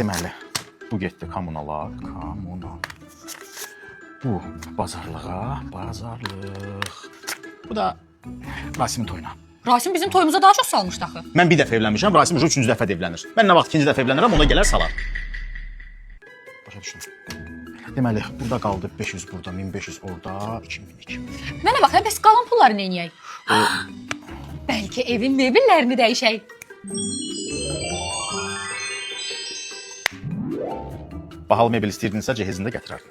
Deməli, bu getdi kommunala, kommunal. Bu bazarlığa, bazarlıq. Bu da Rasimin toyuna. Rasim bizim toyumuza daha çox salmışdı axı. Mən bir dəfə evlənmişəm, Rasim уже 3-cü dəfə də evlənir. Mən nə vaxt ikinci dəfə evlənirəm, ona gələr salar. Başa düşdüm. Deməli, burada qaldı 500 burada, 1500 orada, 2000, 2000. Mənə bax, bəs qalan pulları neyniyək? Bəlkə evin mebellərini dəyişək. Bahalı mebel istəyirdinizsə cehizində gətirərdim.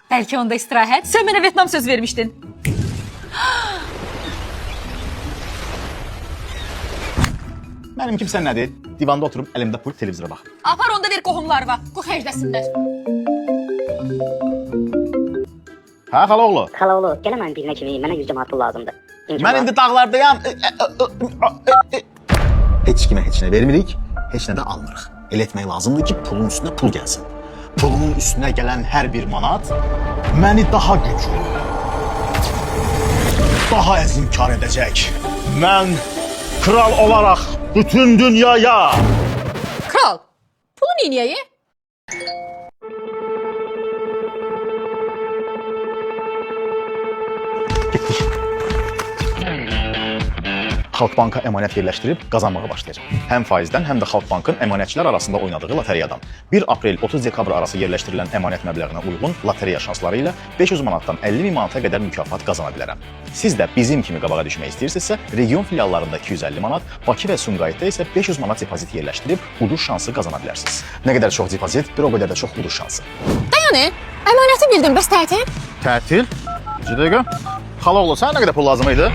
Bəlkə onda istirahət. Sən mənə Vyetnam söz vermişdin. Mənim kimsə nədir? Divanda oturub əlimdə pul televizora bax. Apar onda ver qohumlarına. Qoy xərcləsinlər. Hə, xalaoğlu? Xalaoğlu, gələm birinə kimi, mənə 100 manat pul lazımdır. Mən indi dağlardayam. Heç kimə heç nə vermirik, heç nə də almırıq. Elə etmək lazımdır ki, pulun üstünə pul gəlsin. Pulun üstünə gələn hər bir manat məni daha güclü, daha əzimkar edəcək. Mən kral olaraq bütün dünyaya... Kral, pulu neyniyəyi? Getdik. Xalqbanka əmanət yerləşdirib qazanmağa başlayacaq. Həm faizdən, həm də Xalqbankın əmanətçilər arasında oynadığı lotereyadan 1 aprel 30 dekabr arası yerləşdirilən əmanət məbləğinə uyğun lotereya şansları ilə 500 manatdan 50 min manata qədər mükafat qazana bilərəm. Siz də bizim kimi qabağa düşmək istəyirsinizsə, region filiallarında 250 manat, Bakı və Sumqayıtda isə 500 manat depozit yerləşdirib uduş şansı qazana bilərsiniz. Nə qədər çox depozit, bir o qədər də çox uduş şansı. Dayanı, əmanəti bildim, bəs tətil? Tətil? 2 dəqiqə. Xalaoğlu, sənə nə qədər pul lazım idi?